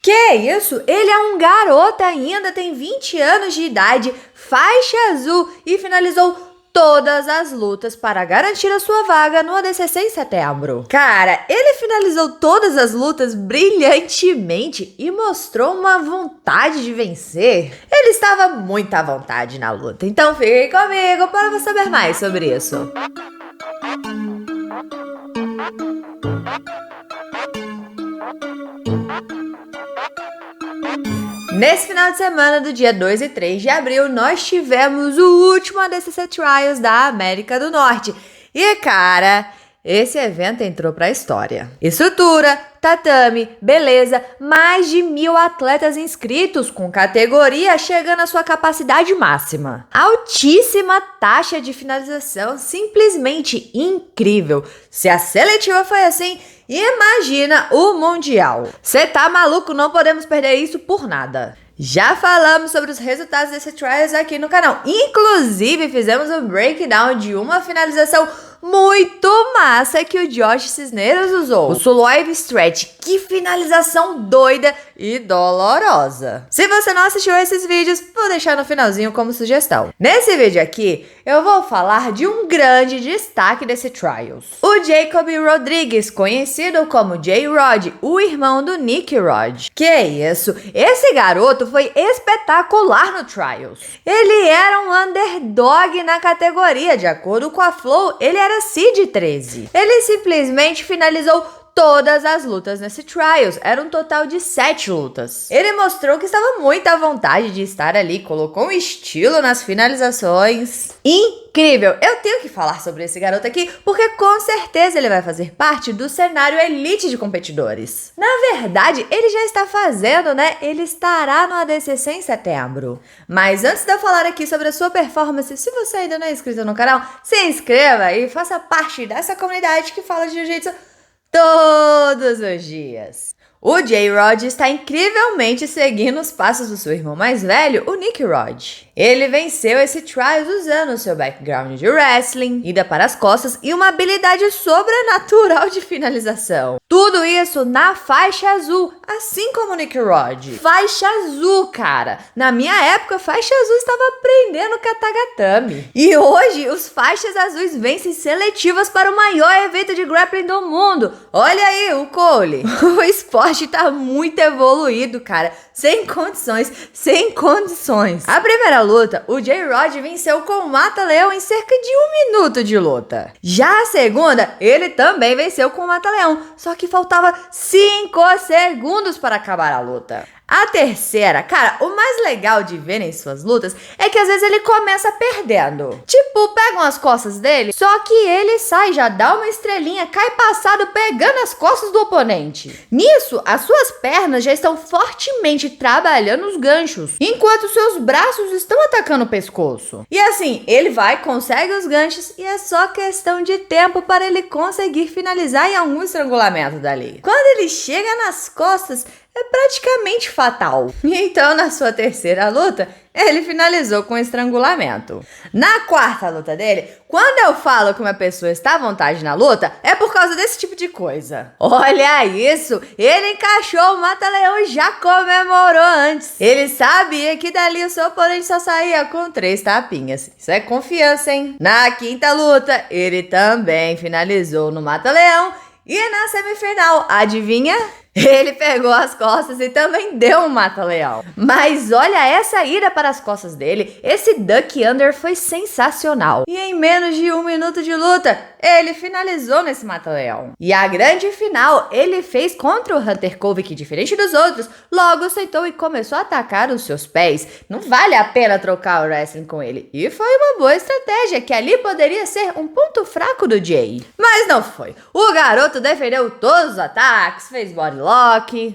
Que isso? Ele é um garoto ainda, tem 20 anos de idade, faixa azul e finalizou todas as lutas para garantir a sua vaga no ADCC em setembro. Cara, ele finalizou todas as lutas brilhantemente e mostrou uma vontade de vencer. Ele estava muito à vontade na luta, então fique comigo para saber mais sobre isso. Nesse final de semana do dia 2 e 3 de abril, nós tivemos o último ADCC Trials da América do Norte. E cara, esse evento entrou pra história. Estrutura, tatame, beleza, mais de 1.000 atletas inscritos, com categoria chegando à sua capacidade máxima. Altíssima taxa de finalização, simplesmente incrível. Se a seletiva foi assim, imagina o Mundial. Cê tá maluco? Não podemos perder isso por nada. Já falamos sobre os resultados desse Trials aqui no canal. Inclusive, fizemos um breakdown de uma finalização muito massa que o Josh Cisneros usou. O Suloive Stretch. Que finalização doida e dolorosa. Se você não assistiu esses vídeos, vou deixar no finalzinho como sugestão. Nesse vídeo aqui, eu vou falar de um grande destaque desse Trials. O Jacob Rodrigues, conhecido como J-Rod, o irmão do Nick Rod. Que isso? Esse garoto foi espetacular no Trials. Ele era um underdog na categoria. De acordo com a Flow, ele era seed 13. Ele simplesmente finalizou todas as lutas nesse Trials. Era um total de 7 lutas. Ele mostrou que estava muito à vontade de estar ali, colocou um estilo nas finalizações. Incrível! Eu tenho que falar sobre esse garoto aqui, porque com certeza ele vai fazer parte do cenário elite de competidores. Na verdade, ele já está fazendo, né? Ele estará no ADCC em setembro. Mas antes de eu falar aqui sobre a sua performance, se você ainda não é inscrito no canal, se inscreva e faça parte dessa comunidade que fala de jiu-jitsu todos os dias. O J-Rod está incrivelmente seguindo os passos do seu irmão mais velho, o Nick Rod. Ele venceu esse Trials usando o seu background de wrestling, ida para as costas e uma habilidade sobrenatural de finalização. Tudo isso na faixa azul, assim como o Nick Rod. Faixa azul, cara! Na minha época, faixa azul estava aprendendo katagatame. E hoje, os faixas azuis vencem seletivas para o maior evento de grappling do mundo. Olha aí, o Cole. O esporte tá muito evoluído, cara. Sem condições, sem condições. A primeira luta, o J-Rod venceu com o Mata-Leão em cerca de 1 minuto de luta. Já a segunda, ele também venceu com o Mata-Leão, só que faltava 5 segundos para acabar a luta. A terceira, cara, o mais legal de ver em suas lutas é que às vezes ele começa perdendo. Tipo, pegam as costas dele, só que ele sai, já dá uma estrelinha, cai passado pegando as costas do oponente. Nisso, as suas pernas já estão fortemente trabalhando os ganchos, enquanto seus braços estão atacando o pescoço. E assim, ele vai, consegue os ganchos e é só questão de tempo para ele conseguir finalizar em algum estrangulamento dali. Quando ele chega nas costas, é praticamente fatal. Então, na sua terceira luta, ele finalizou com estrangulamento. Na quarta luta dele, quando eu falo que uma pessoa está à vontade na luta, é por causa desse tipo de coisa. Olha isso! Ele encaixou o Mata-Leão e já comemorou antes. Ele sabia que dali o seu oponente só saía com 3 tapinhas. Isso é confiança, hein? Na quinta luta, ele também finalizou no Mata-Leão. E na semifinal, adivinha? Ele pegou as costas e também deu um mata-leão. Mas olha essa ida para as costas dele. Esse Duck Under foi sensacional. E em menos de 1 minuto de luta, ele finalizou nesse mata-leão. E a grande final ele fez contra o Hunter Cove, que diferente dos outros, logo aceitou e começou a atacar os seus pés. Não vale a pena trocar o wrestling com ele. E foi uma boa estratégia, que ali poderia ser um ponto fraco do Jay. Mas não foi. O garoto defendeu todos os ataques, fez bodylock.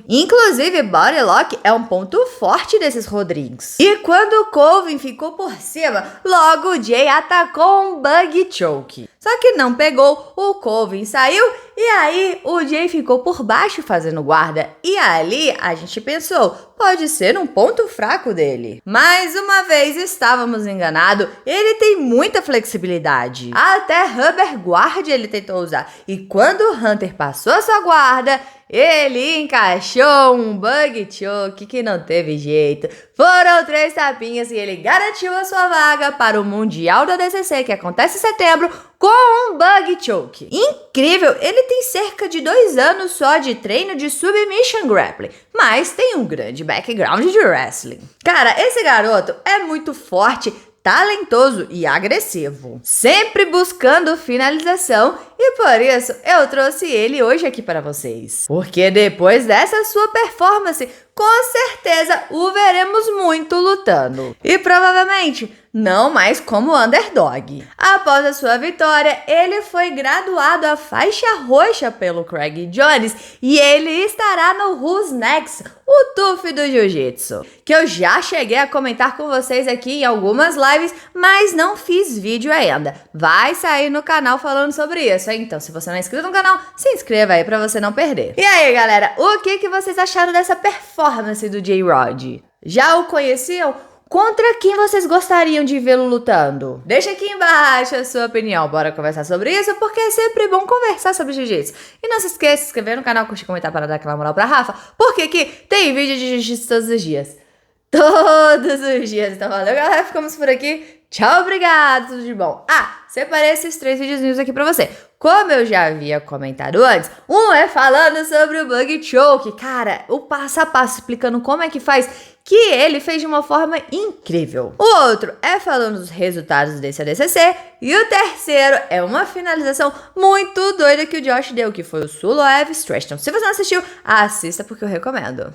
Inclusive, bodylock é um ponto forte desses Rodrigues. E quando o Colvin ficou por cima, logo o Jay atacou um bug choke. Só que não pegou, o Colvin saiu e aí o Jay ficou por baixo fazendo guarda. E ali a gente pensou, pode ser um ponto fraco dele. Mais uma vez estávamos enganados, ele tem muita flexibilidade. Até Rubber Guard ele tentou usar. E quando o Hunter passou a sua guarda, ele encaixou um bug choke que não teve jeito. Foram 3 tapinhas e ele garantiu a sua vaga para o Mundial da DCC, que acontece em setembro, com um bug choke. Incrível! Ele tem cerca de 2 anos só de treino de submission grappling, mas tem um grande background de wrestling. Cara, esse garoto é muito forte, talentoso e agressivo, sempre buscando finalização, e por isso eu trouxe ele hoje aqui para vocês. Porque depois dessa sua performance, com certeza o veremos muito lutando. E provavelmente não mais como underdog. Após a sua vitória, ele foi graduado à faixa roxa pelo Craig Jones e ele estará no Who's Next, o TUF do Jiu-Jitsu, que eu já cheguei a comentar com vocês aqui em algumas lives, mas não fiz vídeo ainda. Vai sair no canal falando sobre isso, hein? Então, se você não é inscrito no canal, se inscreva aí pra você não perder. E aí, galera, o que vocês acharam dessa performance do J-Rod? Já o conheciam? Contra quem vocês gostariam de vê-lo lutando? Deixa aqui embaixo a sua opinião. Bora conversar sobre isso, porque é sempre bom conversar sobre jiu-jitsu. E não se esqueça de se inscrever no canal, curtir, comentar para dar aquela moral pra Rafa, porque aqui tem vídeo de jiu-jitsu todos os dias. Todos os dias. Então valeu, galera. Ficamos por aqui. Tchau, obrigado, tudo de bom. Separei esses 3 videozinhos aqui pra você. Como eu já havia comentado antes, um é falando sobre o bug choke. Cara, o passo a passo explicando como é que faz, que ele fez de uma forma incrível. O outro é falando dos resultados desse ADCC. E o terceiro é uma finalização muito doida que o Josh deu, que foi o Suloev Stretchdown. Se você não assistiu, assista porque eu recomendo.